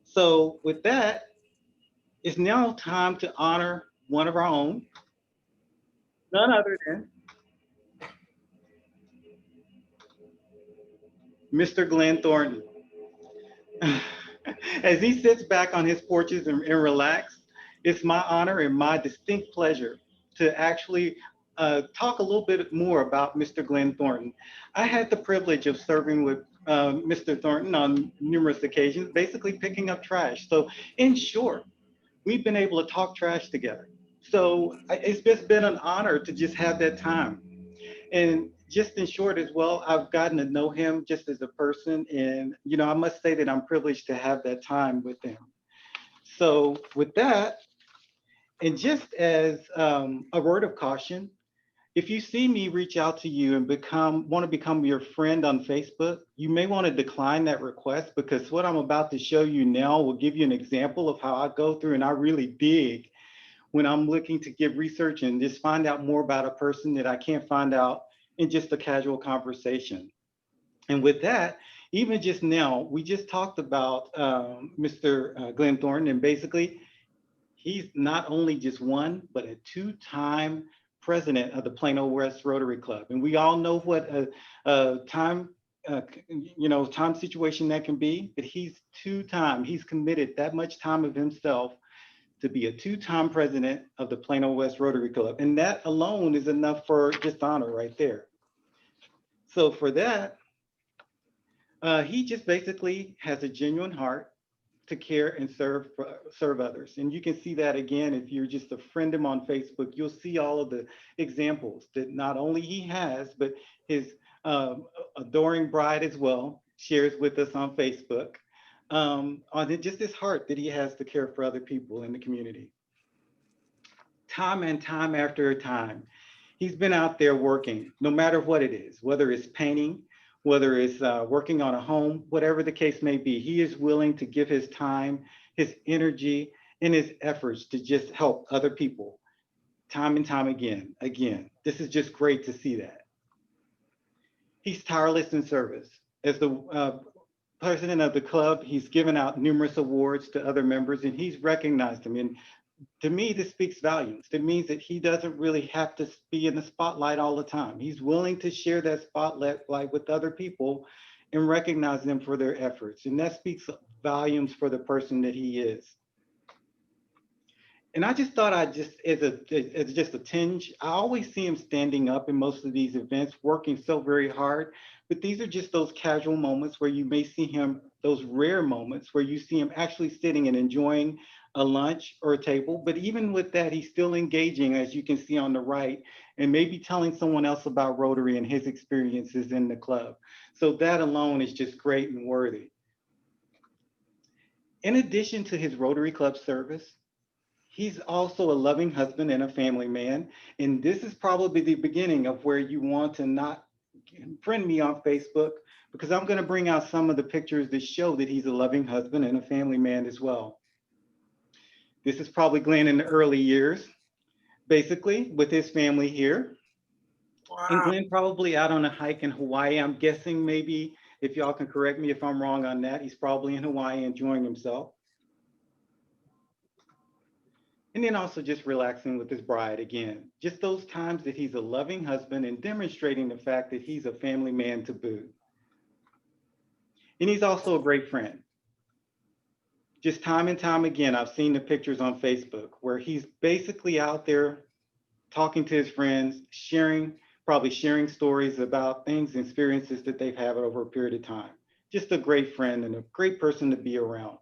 So with that, it's now time to honor one of our own, none other than Mr. Glen Thornton. As he sits back on his porches and relax, it's my honor and my distinct pleasure to actually talk a little bit more about Mr. Glen Thornton. I had the privilege of serving with Mr. Thornton on numerous occasions, basically picking up trash. So in short, we've been able to talk trash together. So it's just been an honor to just have that time. And just in short as well, I've gotten to know him just as a person. And, you know, I must say that I'm privileged to have that time with him. So with that, and just as a word of caution, if you see me reach out to you and want to become your friend on Facebook, you may want to decline that request, because what I'm about to show you now will give you an example of how I go through and I really dig when I'm looking to give research and just find out more about a person that I can't find out in just a casual conversation. And with that, Even just now, we just talked about Mr. Glen Thornton, and basically, he's not only just one, but a two-time president of the Plano West Rotary Club. And we all know what a time, time situation that can be, but he's he's committed that much time of himself to be a two-time president of the Plano West Rotary Club. And that alone is enough for just honor right there. So for that, he just basically has a genuine heart to care and serve others. And you can see that again, if you're just a friend of him on Facebook, you'll see all of the examples that not only he has, but his adoring bride as well shares with us on Facebook, on just his heart that he has to care for other people in the community. Time and time after time, he's been out there working, no matter what it is, whether it's painting, whether it's working on a home, whatever the case may be. He is willing to give his time, his energy, and his efforts to just help other people time and time again. This is just great to see that. He's tireless in service. As the president of the club, he's given out numerous awards to other members, and he's recognized them. And to me, this speaks volumes. It means that he doesn't really have to be in the spotlight all the time. He's willing to share that spotlight with other people and recognize them for their efforts. And that speaks volumes for the person that he is. And I just thought as just a tinge, I always see him standing up in most of these events, working so very hard. But these are just those casual moments where you may see him, those rare moments where you see him actually sitting and enjoying a lunch or a table. But even with that, he's still engaging, as you can see on the right, and maybe telling someone else about Rotary and his experiences in the club. So that alone is just great and worthy. In addition to his Rotary Club service, he's also a loving husband and a family man. And this is probably the beginning of where you want to not friend me on Facebook, because I'm going to bring out some of the pictures that show that he's a loving husband and a family man as well. This is probably Glen in the early years, basically with his family here. Wow. And Glen probably out on a hike in Hawaii. I'm guessing, maybe, if y'all can correct me if I'm wrong on that, he's probably in Hawaii enjoying himself. And then also just relaxing with his bride again. Just those times that he's a loving husband and demonstrating the fact that he's a family man to boot. And he's also a great friend. Just time and time again, I've seen the pictures on Facebook where he's basically out there talking to his friends, probably sharing stories about things and experiences that they've had over a period of time. Just a great friend and a great person to be around.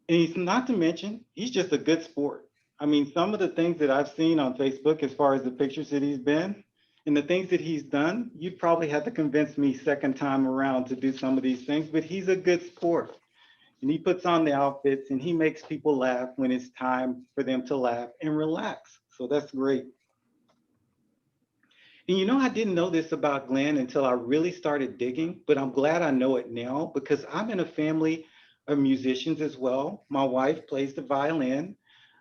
And he's not to mention, he's just a good sport. I mean, some of the things that I've seen on Facebook as far as the pictures that he's been and the things that he's done, you'd probably have to convince me second time around to do some of these things, but he's a good sport. And he puts on the outfits and he makes people laugh when it's time for them to laugh and relax. So that's great. And you know, I didn't know this about Glen until I really started digging, but I'm glad I know it now because I'm in a family of musicians as well. My wife plays the violin.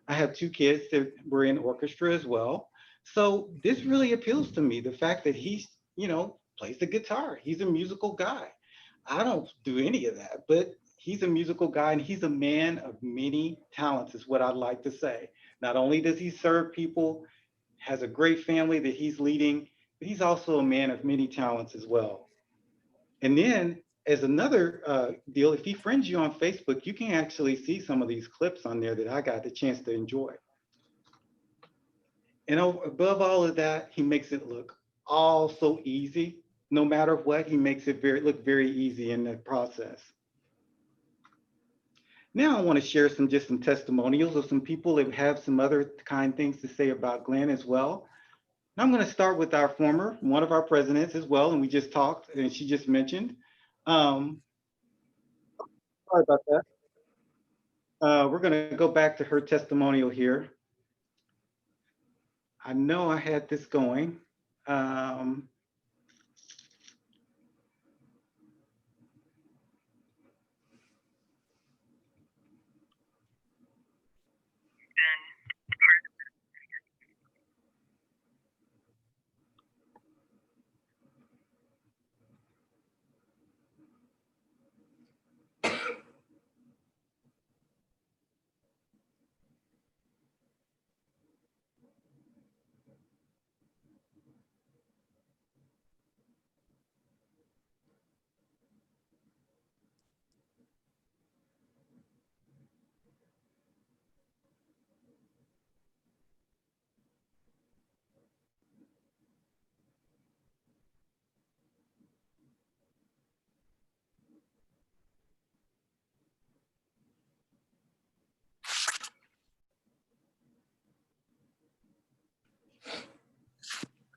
I have 2 kids that were in orchestra as well. So this really appeals to me, the fact that he's, plays the guitar. He's a musical guy. I don't do any of that, but he's a musical guy and he's a man of many talents is what I'd like to say. Not only does he serve people, has a great family that he's leading, but he's also a man of many talents as well. And then as another deal, if he friends you on Facebook, you can actually see some of these clips on there that I got the chance to enjoy. And above all of that, he makes it look all so easy. No matter what, he makes it look very easy in the process. Now I want to share some testimonials of some people that have some other kind things to say about Glen as well. And I'm going to start with one of our presidents as well, and we just talked, and she just mentioned. Sorry about that. We're going to go back to her testimonial here. I know I had this going.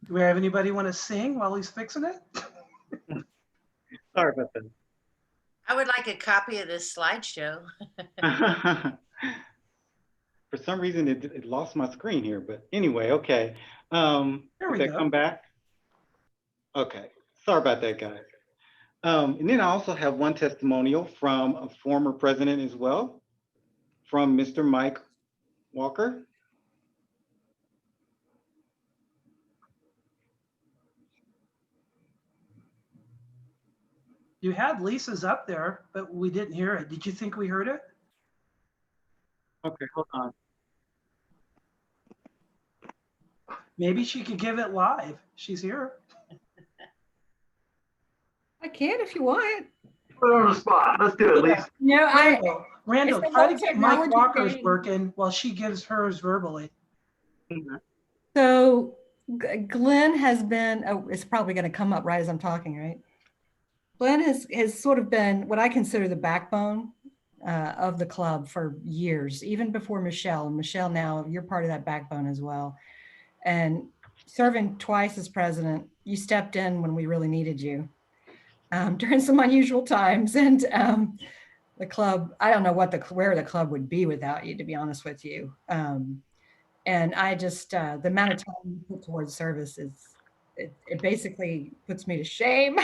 Do we have anybody want to sing while he's fixing it? Sorry about that. I would like a copy of this slideshow. For some reason, it lost my screen here, but anyway, okay. There Did we that go. come back? Okay, sorry about that, guys. And then I also have one testimonial from a former president as well, from Mr. Mike Walker. You had Lisa's up there, but we didn't hear it. Did you think we heard it? Okay, hold on. Maybe she could give it live. She's here. I can if you want. Put her on the spot. Let's do it, Lisa. No, Randall, it's a try to whole get Mike technology Walker's thing. working while she gives hers verbally. So Glenn has been, oh, it's probably going to come up right as I'm talking, right? Glenn has sort of been what I consider the backbone of the club for years, even before Michelle. Michelle, now you're part of that backbone as well. And serving twice as president, you stepped in when we really needed you during some unusual times. And the club, I don't know where the club would be without you, to be honest with you. And I just, the amount of time you put towards service it basically puts me to shame.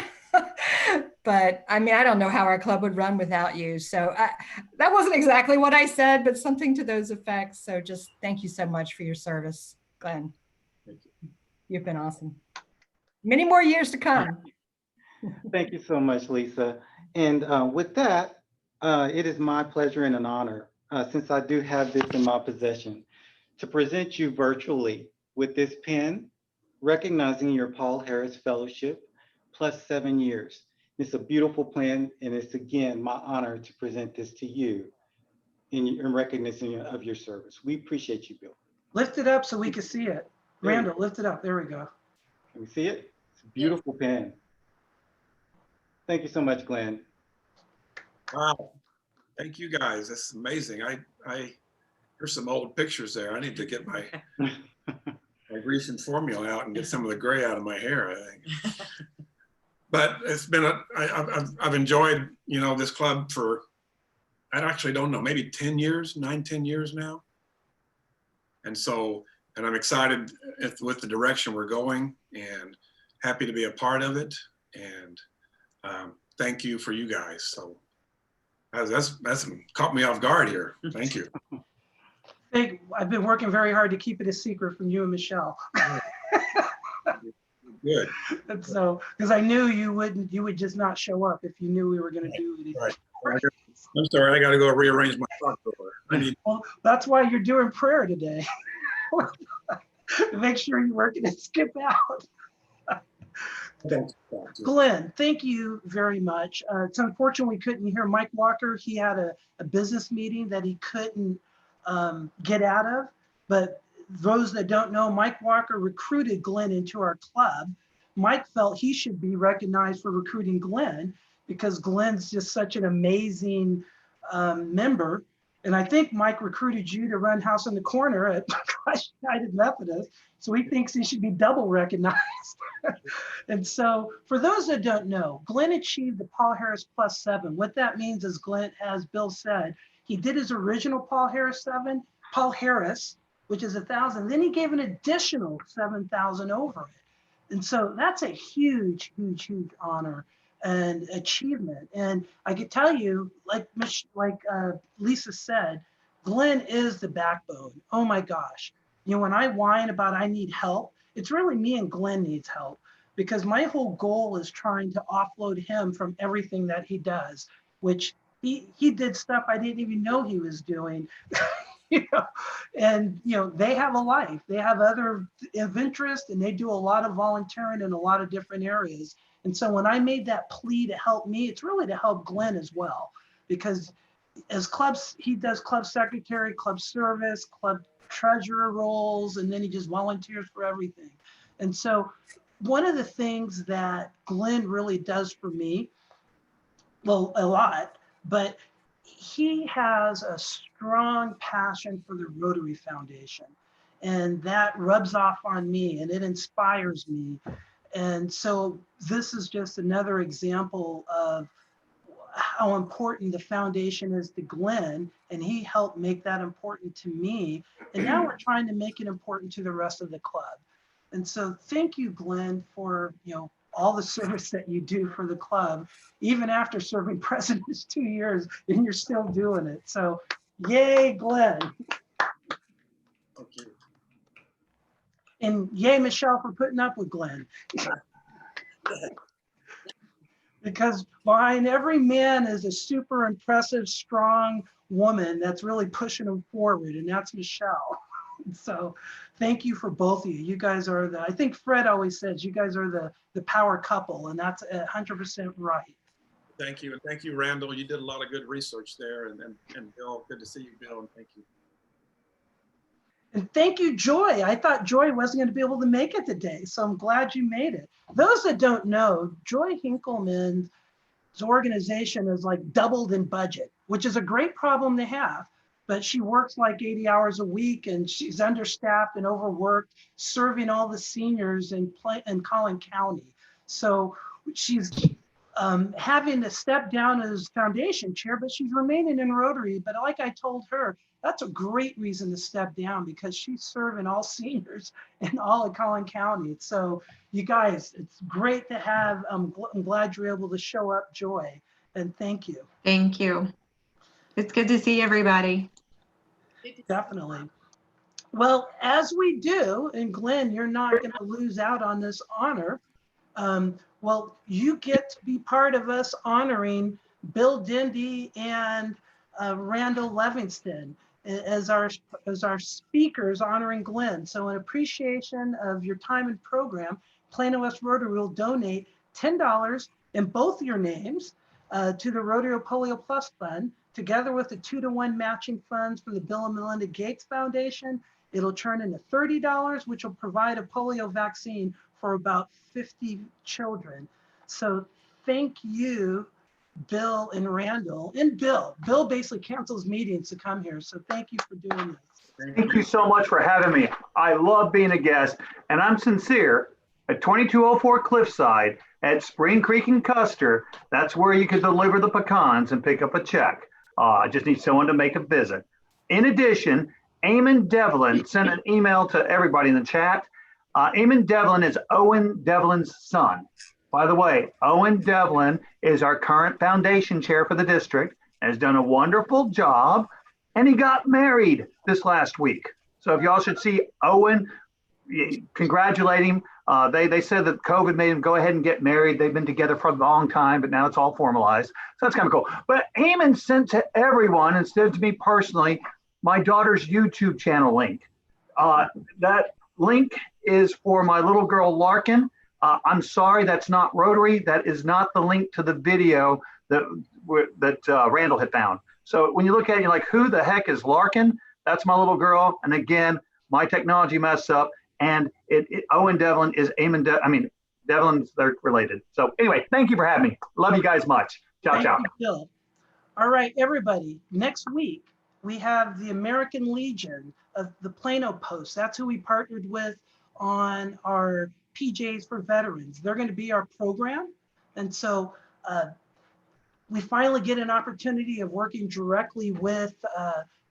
But I mean, I don't know how our club would run without you. So that wasn't exactly what I said, but something to those effects. So just thank you so much for your service, Glenn. Thank you. You've been awesome. Many more years to come. Thank you so much, Lisa. And with that, it is my pleasure and an honor, since I do have this in my possession, to present you virtually with this pin, recognizing your Paul Harris Fellowship, plus 7 years. It's a beautiful plan, and it's again my honor to present this to you in recognition of your service. We appreciate you, Bill. Lift it up so we can see it. Randall, lift it up. There we go. Can we see it? It's a beautiful pen. Thank you so much, Glenn. Wow. Thank you, guys. That's amazing. There's some old pictures there. I need to get my recent formula out and get some of the gray out of my hair, I think. But it's been I've enjoyed, this club for, I actually don't know, maybe 10 years, 9-10 years now. And I'm excited with the direction we're going and happy to be a part of it. And thank you for you guys. So that's caught me off guard here. Thank you. I've been working very hard to keep it a secret from you and Michelle. Good. And so, because I knew you would just not show up if you knew we were going to do it. Right. I'm sorry, I got to go rearrange my front door. Well, that's why you're doing prayer today. To make sure you work and skip out. Glenn, thank you very much. It's unfortunate we couldn't hear Mike Walker. He had a business meeting that he couldn't get out of. But those that don't know, Mike Walker recruited Glenn into our club. Mike felt he should be recognized for recruiting Glenn because Glenn's just such an amazing member. And I think Mike recruited you to run House on the Corner at Christ United Methodist. So he thinks he should be double recognized. And so for those that don't know, Glenn achieved the Paul Harris plus 7. What that means is Glenn, as Bill said, he did his original Paul Harris 7, Paul Harris, which is 1,000. Then he gave an additional 7,000 over it. And so that's a huge, huge, huge honor and achievement. And I could tell you, like Lisa said, Glenn is the backbone. Oh my gosh. When I whine about I need help, it's really me and Glenn needs help because my whole goal is trying to offload him from everything that he does, which he did stuff I didn't even know he was doing. And they have a life, they have other of interest, and they do a lot of volunteering in a lot of different areas. And so when I made that plea to help me, it's really to help Glenn as well, because as clubs, he does club secretary, club service, club treasurer roles, and then he just volunteers for everything. And so one of the things that Glenn really does for me, well, a lot, but he has a strong passion for the Rotary Foundation. And that rubs off on me and it inspires me. And so this is just another example of how important the foundation is to Glenn, and he helped make that important to me. And now we're trying to make it important to the rest of the club. And so thank you, Glenn, for all the service that you do for the club, even after serving presidents 2 years, and you're still doing it. So yay, Glenn. Thank you. And yay, Michelle, for putting up with Glenn. Because behind every man is a super impressive, strong woman that's really pushing him forward, and that's Michelle. So thank you for both of you. You guys are I think Fred always says, you guys are the power couple, and that's 100% right. Thank you. And thank you, Randall. You did a lot of good research there. And Bill, good to see you, Bill, and thank you. And thank you, Joy. I thought Joy wasn't going to be able to make it today, so I'm glad you made it. Those that don't know, Joy Hinkleman's organization is like doubled in budget, which is a great problem to have. But she works like 80 hours a week, and she's understaffed and overworked, serving all the seniors in Collin County. So she's having to step down as foundation chair, but she's remaining in Rotary. But like I told her, that's a great reason to step down, because she's serving all seniors in all of Collin County. So you guys, it's great to have, I'm glad you're able to show up, Joy, and thank you. Thank you. It's good to see everybody. Definitely. Well, as we do, and Glenn, you're not going to lose out on this honor. Well, you get to be part of us honoring Bill Dendy and Randal Levingston as our speakers honoring Glenn. So in appreciation of your time and program, Plano West Rotary will donate $10 in both your names to the Rotary Polio Plus Fund, together with the 2-to-1 matching funds for the Bill and Melinda Gates Foundation. It'll turn into $30, which will provide a polio vaccine for about 50 children. So thank you, Bill and Randall. And Bill basically cancels meetings to come here. So thank you for doing this. Thank you so much for having me. I love being a guest, and I'm sincere. At 2204 Cliffside at Spring Creek and Custer, that's where you can deliver the pecans and pick up a check. I just need someone to make a visit. In addition, Eamon Devlin sent an email to everybody in the chat. Eamon Devlin is Owen Devlin's son. By the way, Owen Devlin is our current foundation chair for the district, has done a wonderful job, and he got married this last week. So if y'all should see Owen, congratulate him. They said that COVID made him go ahead and get married. They've been together for a long time, but now it's all formalized. So that's kind of cool. But Eamon sent to everyone, instead of to me personally, my daughter's YouTube channel link. That link is for my little girl, Larkin. I'm sorry, that's not Rotary. That is not the link to the video that Randall had found. So when you look at it, you're like, who the heck is Larkin? That's my little girl. And again, my technology messed up. And Owen Devlin is Devlin's, they're related. So anyway, thank you for having me. Love you guys much. Ciao, ciao. Thank you, Bill. All right, everybody. Next week, we have the American Legion of the Plano Post. That's who we partnered with on our PJs for Veterans. They're going to be our program. And so we finally get an opportunity of working directly with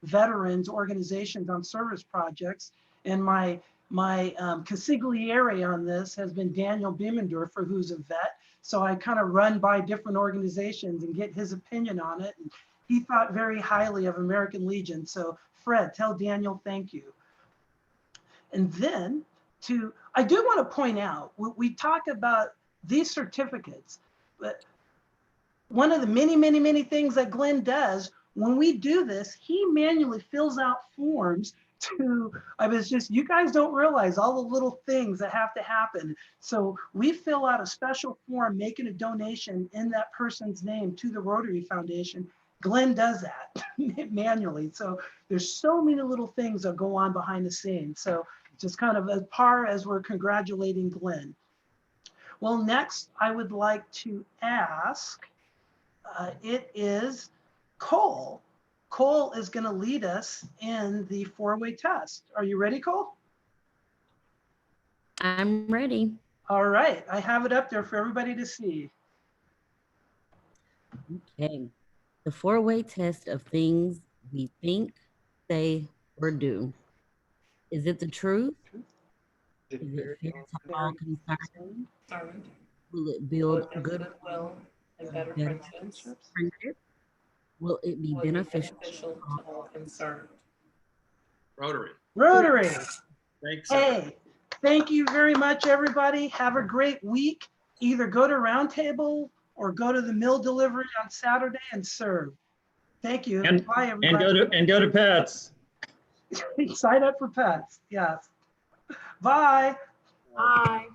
veterans organizations on service projects. And my consigliere on this has been Daniel Biemendorfer, who's a vet. So I kind of run by different organizations and get his opinion on it. And he thought very highly of American Legion. So Fred, tell Daniel thank you. And then I do want to point out, we talk about these certificates, but one of the many, many, many things that Glenn does, when we do this, he manually fills out forms you guys don't realize all the little things that have to happen. So we fill out a special form, making a donation in that person's name to the Rotary Foundation. Glenn does that manually. So there's so many little things that go on behind the scenes. So just kind of as par as we're congratulating Glenn. Well, next I would like to ask, it is Cole. Cole is going to lead us in the 4-way test. Are you ready, Cole? I'm ready. All right, I have it up there for everybody to see. Okay. The four-way test of things we think, say, or do. Is it the truth? Is it fair to all concerned? Will it build good Goodwill and and better better friendships. friendship? Will it be Will it be beneficial? beneficial to all concerned? Rotary. Rotary. Thanks. Hey, thank you very much, everybody. Have a great week. Either go to Roundtable or go to the meal delivery on Saturday and serve. Thank you. And, Bye, and everybody. go to Pets. Sign up for pets. Yes. Bye. Bye.